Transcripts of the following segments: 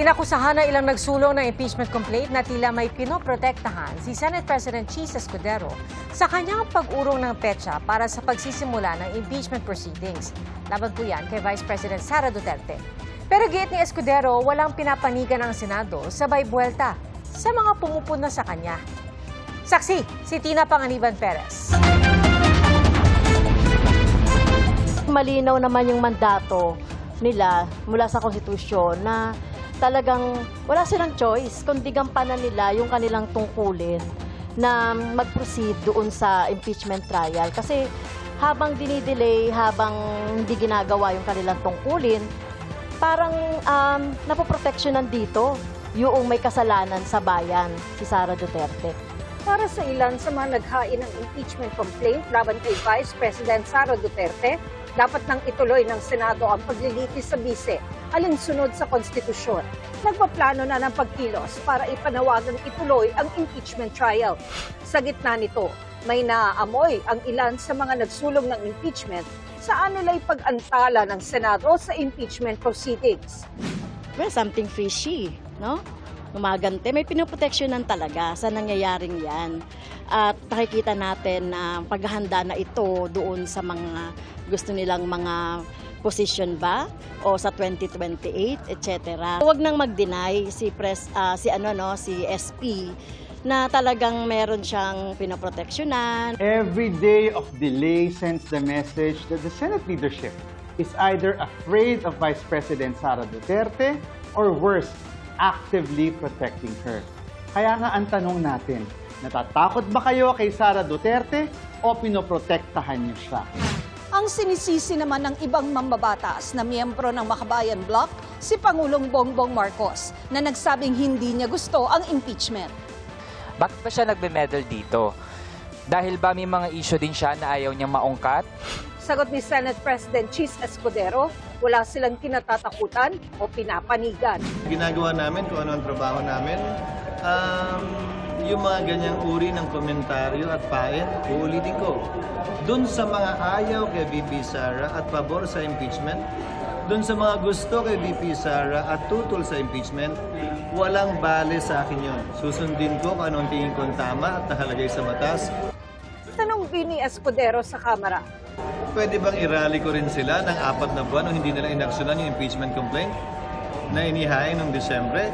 Inakusahan na ilang nagsulong ng impeachment complaint na tila may pinoprotektahan si Senate President Chis Escudero sa kanyang pag-urong ng petsa para sa pagsisimula ng impeachment proceedings. Laban po yan kay Vice President Sara Duterte. Pero giit ni Escudero, walang pinapanigan ng Senado sabay buwelta sa mga pumupuna sa kanya. Saksi, si Tina Panganiban Perez. Malinaw naman yung mandato nila mula sa konstitusyon na talagang wala silang choice kundi gampanan nila yung kanilang tungkulin na mag-proceed doon sa impeachment trial. Kasi habang dinidelay, habang hindi ginagawa yung kanilang tungkulin, parang napoproteksyonan dito yung may kasalanan sa bayan, si Sara Duterte. Para sa ilan sa mga naghain ng impeachment complaint laban kay Vice President Sara Duterte, dapat nang ituloy ng Senado ang paglilitis sa bise alinsunod sa konstitusyon. Nagpaplano na ng pagkilos para ipanawagang ituloy ang impeachment trial. Sa gitna nito, may naaamoy ang ilan sa mga nagsulong ng impeachment saan nila'y pag-antala ng Senado sa impeachment proceedings. Well, something fishy, no? Gumagante, may pinoproteksyonan talaga sa nangyayaring yan. At nakikita natin na paghahanda na ito doon sa mga gusto nilang mga position ba o sa 2028, etc. Huwag nang mag-deny si SP na talagang meron siyang pinoproteksyonan. Every day of delay sends the message that the Senate leadership is either afraid of Vice President Sara Duterte or worse, actively protecting her. Kaya nga ang tanong natin, natatakot ba kayo kay Sara Duterte o pinoprotektahan niyo siya? Ang sinisisi naman ng ibang mambabatas na miyembro ng Makabayan Bloc, si Pangulong Bongbong Marcos, na nagsabing hindi niya gusto ang impeachment. Bakit ba siya nagbe-medal dito? Dahil ba may mga issue din siya na ayaw niyang maungkat? Sagot ni Senate President Chis Escudero, wala silang kinatatakutan o pinapanigan. Ginagawa namin kung ano ang trabaho namin. Yung mga ganyang uri ng komentaryo at pain, uulitin ko. Doon sa mga ayaw kay VP Sara at pabor sa impeachment, doon sa mga gusto kay VP Sara at tutol sa impeachment, walang bale sa akin yun. Susundin ko kung anong tingin kong tama at nakalagay sa batas. Tanong din ni Escudero sa Kamara. Pwede bang i-rally ko rin sila ng 4 na buwan o hindi nila inaksyonan yung impeachment complaint na inihain noong Disyembre?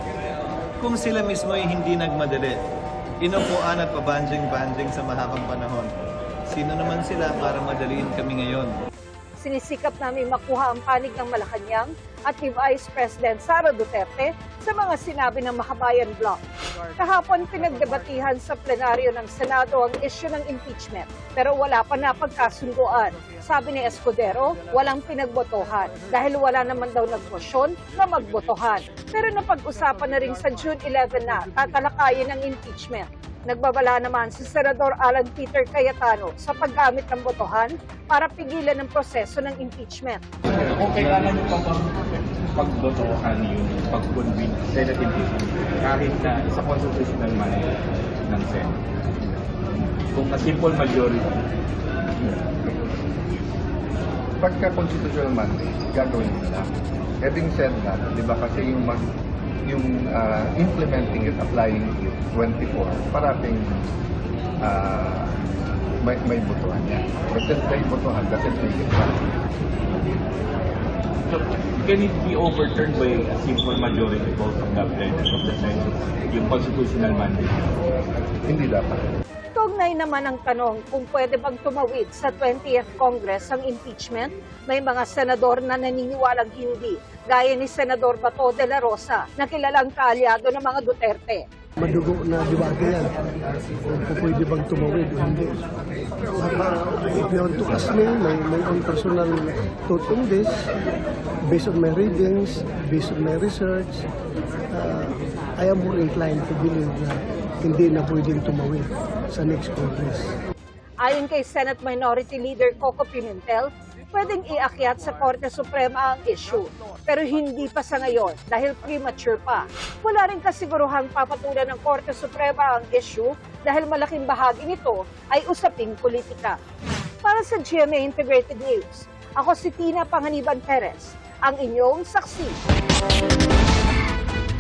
Kung sila mismo ay hindi nagmadali, inupuan at pabanjing-banjing sa mahabang panahon, sino naman sila para madaliin kami ngayon? Sinisikap namin makuha ang panig ng Malacanang at ni Vice President Sara Duterte sa mga sinabi ng Makabayan Bloc. Kahapon pinagdebatihan sa plenaryo ng Senado ang issue ng impeachment pero wala pa napagkasunduan. Sabi ni Escudero, walang pinagbotohan dahil wala naman daw nagmosyon na magbotohan. Pero napag-usapan na rin sa June 11 na tatalakayin ang impeachment. Nagbabala naman si Senador Alan Peter Cayetano sa paggamit ng botohan para pigilan ang proseso ng impeachment. Kung kailangan nyo pagbotohan yung pag-convene Senate impeachment kahit na sa constitutional mandate ng Senate. Kung a simple majority. Pagka constitutional mandate, gagawin nila. Having said that, di ba kasi yung implementing it, applying it, 24, parating may botohan niya. But then may botohan doesn't make it valid. So, can it be overturned by a simple majority vote of the President of the Senate, yung constitutional mandate? Hindi dapat. Kaugnay naman ang tanong kung pwede bang tumawid sa 20th Congress ang impeachment, may mga senador na naniniwalang hindi, gaya ni Senador Bato de la Rosa, na kilalang kaalyado ng mga Duterte. Madugo na diwaga yan. Kung pwede bang tumawid o hindi. If you want to ask me, my own personal thought on this, based on my readings, based on my research, I am more inclined to believe na hindi na pwedeng tumawid sa next Congress. Ayon kay Senate Minority Leader Coco Pimentel, pwedeng iakyat sa Korte Suprema ang issue, pero hindi pa sa ngayon dahil premature pa. Wala rin kasiguruhang papatulan ng Korte Suprema ang issue dahil malaking bahagi nito ay usaping politika. Para sa GMA Integrated News, ako si Tina Panganiban Perez, ang inyong saksi.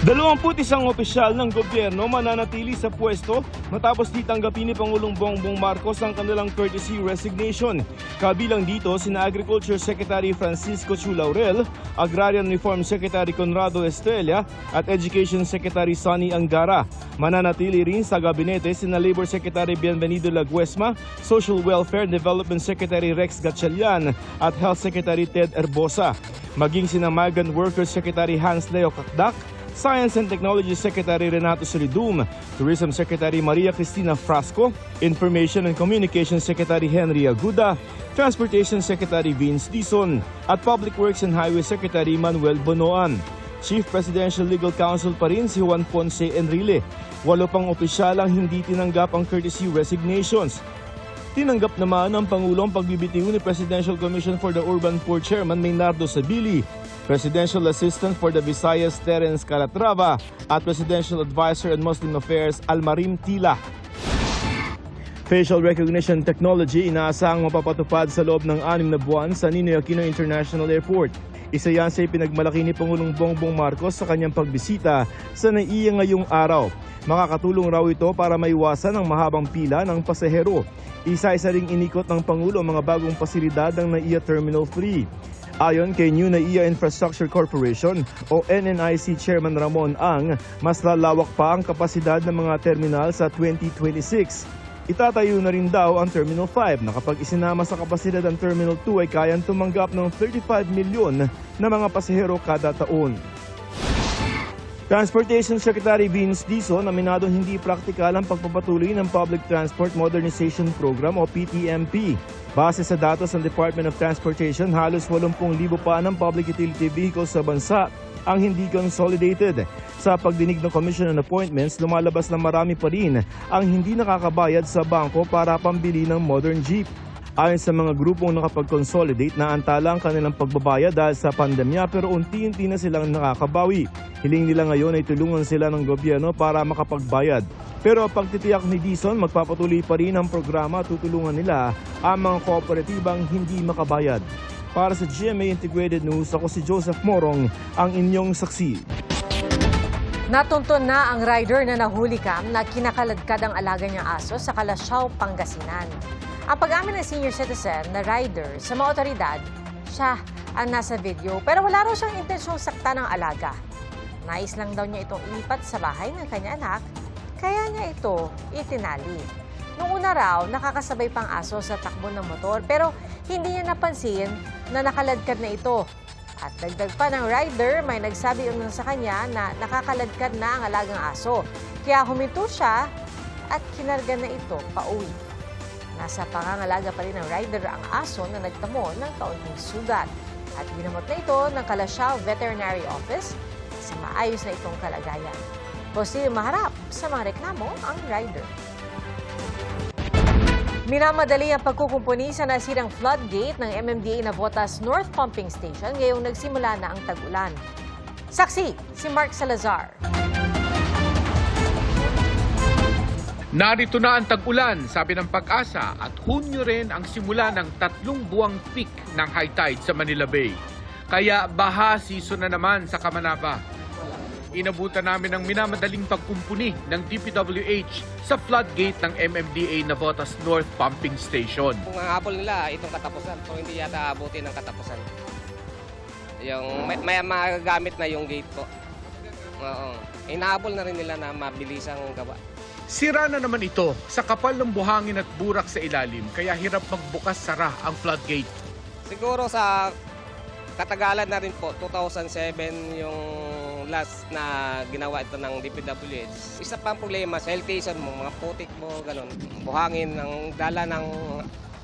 21 opisyal ng gobyerno mananatili sa pwesto matapos di tanggapin ni Pangulong Bongbong Marcos ang kanilang courtesy resignation. Kabilang dito sina Agriculture Secretary Francisco Chu Laurel, Agrarian Reform Secretary Conrado Estrella at Education Secretary Sonny Angara. Mananatili rin sa gabinete sina Labor Secretary Bienvenido Laguesma, Social Welfare and Development Secretary Rex Gatchalian at Health Secretary Ted Herbosa. Maging sina Migrant Workers Secretary Hans Leo Kakdak, Science and Technology Secretary Renato Solidum, Tourism Secretary Maria Cristina Frasco, Information and Communication Secretary Henry Aguda, Transportation Secretary Vince Dizon, at Public Works and Highway Secretary Manuel Bonoan. Chief Presidential Legal Counsel pa rin si Juan Ponce Enrile. 8 pang opisyal ang hindi tinanggap ang courtesy resignations. Tinanggap naman ng Pangulong pagbibitiw ni Presidential Commission for the Urban Poor Chairman Maynardo Sabili, Presidential Assistant for the Visayas Terence Calatrava at Presidential Advisor on Muslim Affairs Almarim Tila. Facial recognition technology inaasahang mapapatupad sa loob ng 6 na buwan sa Ninoy Aquino International Airport. Isa yan sa ipinagmalaki ni Pangulong Bongbong Marcos sa kanyang pagbisita sa NAIA ngayong araw. Makakatulong raw ito para maiwasan ang mahabang pila ng pasahero. Isa-isa ring inikot ng Pangulo ang mga bagong pasilidad ng NAIA Terminal 3. Ayon kay New NAIA Infrastructure Corporation o NNIC Chairman Ramon Ang, mas lalawak pa ang kapasidad ng mga terminal sa 2026. Itatayo na rin daw ang Terminal 5 na kapag isinama sa kapasidad ang Terminal 2 ay kayang tumanggap ng 35 milyon na mga pasahero kada taon. Transportation Secretary Vince Dizon aminado hindi praktikal ang pagpapatuloy ng Public Transport Modernization Program o PTMP. Base sa datos ng Department of Transportation, halos 80,000 pa ng public utility vehicles sa bansa ang hindi consolidated. Sa pagdinig ng Commission on Appointments, lumalabas na marami pa rin ang hindi nakakabayad sa bangko para pambili ng modern jeep. Ayon sa mga grupong nakapag-consolidate, naantala ang kanilang pagbabayad dahil sa pandemya pero unti-unti na silang nakakabawi. Hiling nila ngayon ay tulungan sila ng gobyerno para makapagbayad. Pero pagtitiyak ni Dizon, magpapatuloy pa rin ang programa at tutulungan nila ang mga kooperatibang hindi makabayad. Para sa GMA Integrated News, ako si Joseph Morong, ang inyong saksi. Natunton na ang rider na nahuli na kinakaladkad ang alaga niyang aso sa Calasiao, Pangasinan. Ang pag-amin ng senior citizen na rider sa mga otoridad, siya ang nasa video pero wala raw siyang intensyong sakta ng alaga. Nais lang daw niya itong ilipat sa bahay ng kanya anak, kaya niya ito itinali. Noong una raw, nakakasabay pang aso sa takbo ng motor pero hindi niya napansin na nakaladkad na ito. At dagdag pa ng rider, may nagsabi umun sa kanya na nakakaladkad na ang alagang aso. Kaya huminto siya at kinarga na ito pauwi. Nasa pangangalaga pa rin ng rider ang aso na nagtamo ng kaunting sugat. At ginamot na ito ng Calasiao Veterinary Office sa maayos na itong kalagayan. Posibleng maharap sa mga reklamo ang rider. Minamadali ang pagkukumpuni sa nasirang floodgate ng MMDA Navotas North Pumping Station ngayong nagsimula na ang tag-ulan. Saksi, si Mark Salazar. Narito na ang tag-ulan, sabi ng Pag-asa, at Hunyo rin ang simula ng 3 buwang peak ng high tide sa Manila Bay. Kaya baha season na naman sa Kamanava. Inabutan namin ang minamadaling pagkumpuni ng DPWH sa floodgate ng MMDA Navotas North Pumping Station. Kung ang habol nila, itong katapusan, so hindi yata abutin ng katapusan. Yung, may magagamit na yung gate po. Oo. Inahabol na rin nila na mabilis ang gawa. Sira na naman ito sa kapal ng buhangin at burak sa ilalim, kaya hirap magbukas-sara ang floodgate. Siguro sa katagalan na rin po, 2007 yung last na ginawa ito ng DPWH. Isa pang problema sa siltation mo, mga putik mo, ganun. Buhangin ng dala ng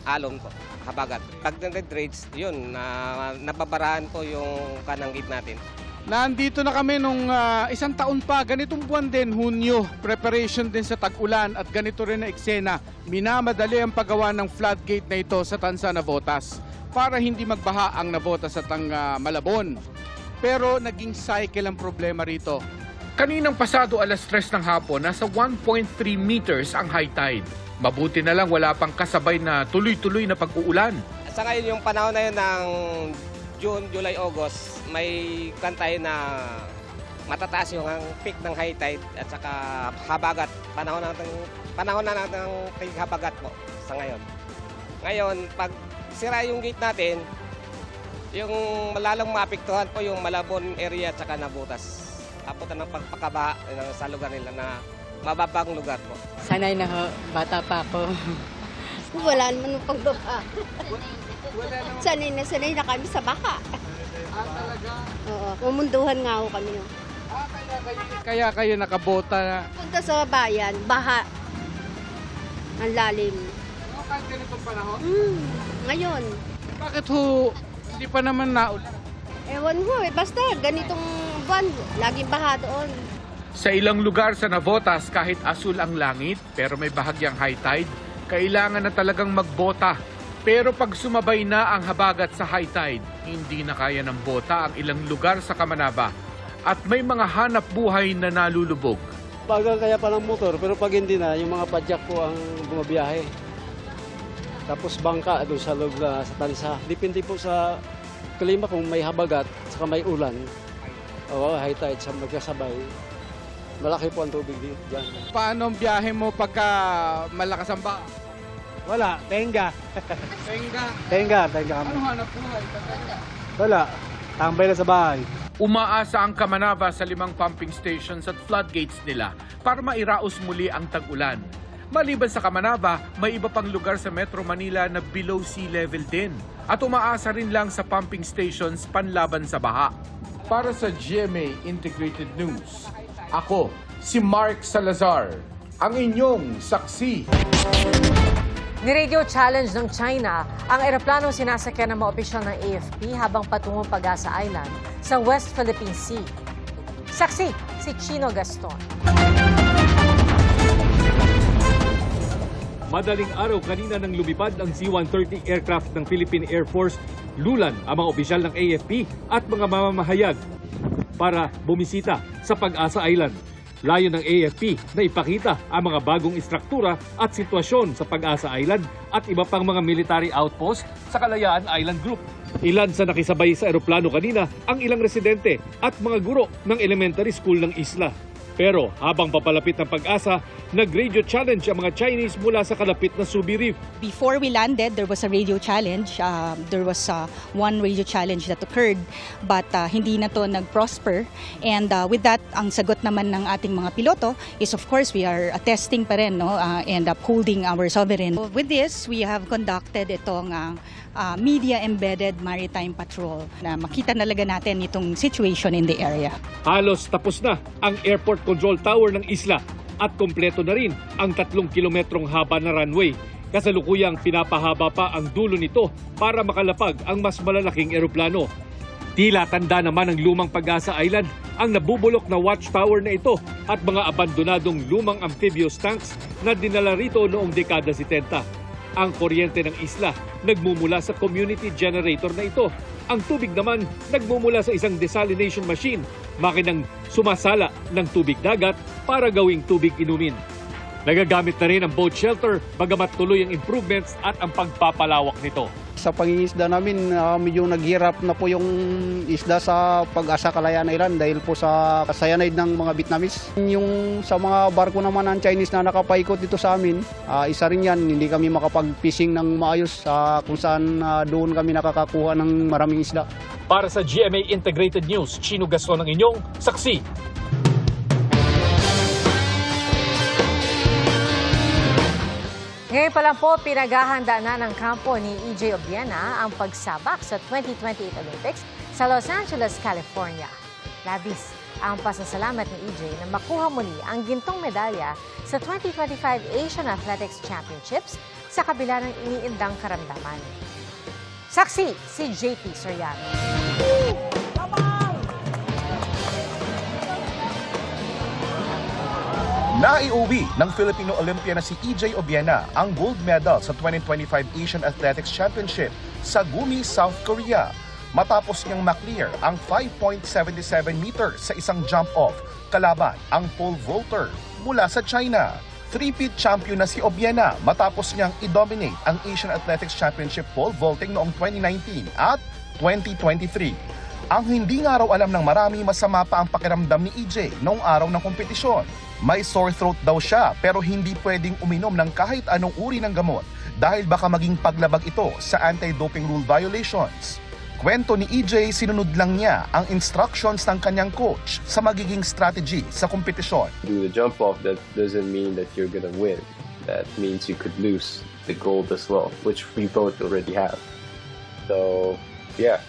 alon po, habagat. Pag nag-dredge, yun, nababarahan po yung kanang gate natin. Nandito na kami nung isang taon pa, ganitong buwan din, Hunyo, preparation din sa tag-ulan at ganito rin na eksena. Minamadali ang paggawa ng floodgate na ito sa Tansa Navotas para hindi magbaha ang Navotas at ang Malabon. Pero naging cycle ang problema rito. Kaninang pasado 3:00 ng hapon, nasa 1.3 meters ang high tide. Mabuti na lang wala pang kasabay na tuloy-tuloy na pag-uulan. Sa ngayon yung panahon na yun ng June, July, August, may kantay na matataas yung ang peak ng high tide at saka habagat. Panahon na natin ng habagat po sa ngayon. Ngayon, pag sira yung gate natin, yung malalang maapektuhan po yung Malabon area at saka Nabutas. Tapos ng pagpakaba sa lugar nila na mababang lugar po. Sanay na ho, bata pa ako. Wala naman pagbaba. Sanay na kami sa baka. Talaga? Oo, umunduhan nga ho kami. No. Kaya kayo nakabota na. Punta sa bayan, baha. Ang lalim. Kahit ganitong panahon? Ngayon. Bakit ho, hindi pa naman naulan? Ewan ho basta ganitong buwan, laging baha doon. Sa ilang lugar sa Navotas, kahit asul ang langit pero may bahagyang high tide, kailangan na talagang magbota. Pero pag sumabay na ang habagat sa high tide, hindi na kaya ng bota ang ilang lugar sa Kamanaba. At may mga hanap buhay na nalulubog. Bagal kaya pa ng motor, pero pag hindi na, yung mga padyak po ang bumabiyahe. Tapos bangka doon sa loob na sa tansa. Depende po sa klima kung may habagat, saka may ulan. O high tide sa magkasabay. Malaki po ang tubig dito dyan. Paano ang biyahe mo pagka malakas ang baha? Wala, tenga. Tenga? Tenga kami. Ano hanap buhay? Wala, tambay na sa bahay. Umaasa ang Kamanaba sa 5 pumping stations at floodgates nila para mairaos muli ang tag-ulan. Maliban sa Kamanaba, may iba pang lugar sa Metro Manila na below sea level din. At umaasa rin lang sa pumping stations panlaban sa baha. Para sa GMA Integrated News, ako si Mark Salazar, ang inyong saksi. Ni-radio challenge ng China ang eroplanong sinasakyan ng mga opisyal ng AFP habang patungong Pag-asa Island sa West Philippine Sea. Saksi, si Chino Gaston. Madaling araw kanina nang lumipad ang C-130 aircraft ng Philippine Air Force, lulan ang mga opisyal ng AFP at mga mamamahayag para bumisita sa Pag-asa Island. Layo ng AFP na ipakita ang mga bagong istruktura at sitwasyon sa Pag-asa Island at iba pang mga military outpost sa Kalayaan Island Group. Ilan sa nakisabay sa eroplano kanina ang ilang residente at mga guro ng elementary school ng isla. Pero habang papalapit ng Pag-asa, nag-radio challenge ang mga Chinese mula sa kalapit na Subi Reef. Before we landed, there was a radio challenge. There was one radio challenge that occurred, but hindi na to nag-prosper. And with that, ang sagot naman ng ating mga piloto is, of course, we are testing pa rin, no? And upholding our sovereign. With this, we have conducted itong media-embedded maritime patrol na makita nalaga natin itong situation in the area. Halos tapos na ang airport control tower ng isla at kompleto na rin ang 3 kilometrong haba na runway. Kasalukuyang pinapahaba pa ang dulo nito para makalapag ang mas malalaking eroplano. Tila tanda naman ng lumang Pag-asa Island ang nabubulok na watchtower na ito at mga abandonadong lumang amphibious tanks na dinala rito noong dekada 70. Ang kuryente ng isla nagmumula sa community generator na ito. Ang tubig naman nagmumula sa isang desalination machine, makinang sumasala ng tubig dagat para gawing tubig inumin. Nagagamit na rin ang boat shelter, bagamat tuloy ang improvements at ang pagpapalawak nito. Sa pangingisda namin, medyo naghirap na po yung isda sa Pag-asa Kalayaan Island dahil po sa cyanide ng mga Vietnamese. Yung sa mga barko naman ng Chinese na nakapaikot dito sa amin, isa rin yan, hindi kami makapag-fishing ng maayos kung saan doon kami nakakakuha ng maraming isda. Para sa GMA Integrated News, Chino Gaston ang inyong saksi. Ngayon pa lang po, pinaghahanda na ng kampo ni EJ Obiena ang pagsabak sa 2028 Olympics sa Los Angeles, California. Labis ang pasasalamat ni EJ na makuha muli ang gintong medalya sa 2025 Asian Athletics Championships sa kabila ng iniindang karamdaman. Saksi si JP Soriano. Naiuwi ng Filipino Olympian na si EJ Obiena ang gold medal sa 2025 Asian Athletics Championship sa Gumi, South Korea. Matapos niyang maklear ang 5.77 meter sa isang jump-off kalaban ang pole vaulter mula sa China. Three-peat champion na si Obiena matapos niyang i-dominate ang Asian Athletics Championship pole vaulting noong 2019 at 2023. Ang hindi nga raw alam ng marami, masama pa ang pakiramdam ni EJ noong araw ng kompetisyon. May sore throat daw siya pero hindi pwedeng uminom ng kahit anong uri ng gamot dahil baka maging paglabag ito sa anti-doping rule violations. Kwento ni EJ, sinunod lang niya ang instructions ng kanyang coach sa magiging strategy sa kompetisyon. Do the jump off, that doesn't mean that you're gonna win. That means you could lose the gold as well, which we both already have. So yeah,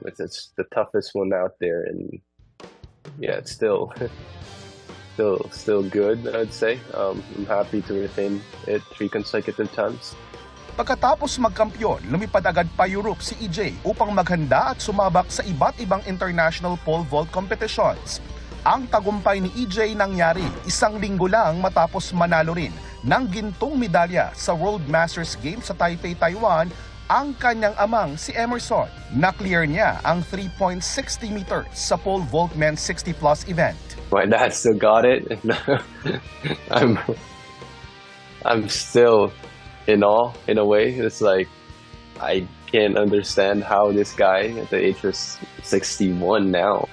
it's the toughest one out there, and yeah, it's still good, I'd say. I'm happy to retain it 3 consecutive times. Pagkatapos magkampiyon, lumipad agad pa Europe si EJ upang maghanda at sumabak sa iba't ibang international pole vault competitions. Ang tagumpay ni EJ nangyari 1 linggo lang matapos manalo rin ng gintong medalya sa World Masters Games sa Taipei, Taiwan, ang kanyang amang si Emerson. Na-clear niya ang 3.60 meters sa pole vault men's 60-plus event. My dad still got it. I'm still in awe in a way. It's like I can't understand how this guy at the age of 61 now,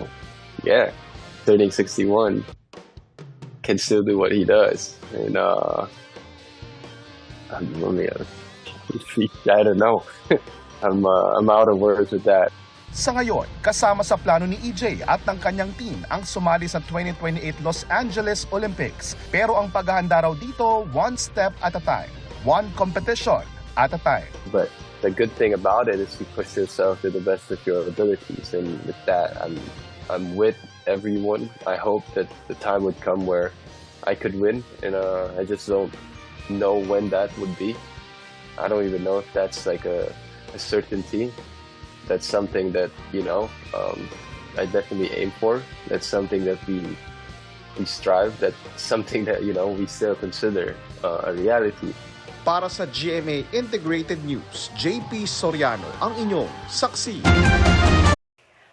turning 61, can still do what he does. And I don't know. I'm out of words with that. Sa ngayon, kasama sa plano ni EJ at ng kanyang team ang sumali sa 2028 Los Angeles Olympics. Pero ang paghahanda raw dito, 1 step at a time, 1 competition at a time. But the good thing about it is you push yourself to the best of your abilities, and with that, I'm with everyone. I hope that the time would come where I could win, and I just don't know when that would be. I don't even know if that's like a certainty. That's something that, I definitely aim for. That's something that we strive. That's something that, we still consider a reality. Para sa GMA Integrated News, JP Soriano ang inyong saksi.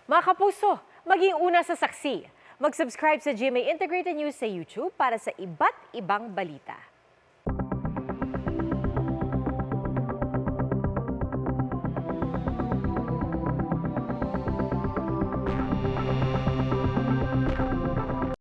Mga kapuso, maging una sa saksi. Mag-subscribe sa GMA Integrated News sa YouTube para sa iba't ibang balita.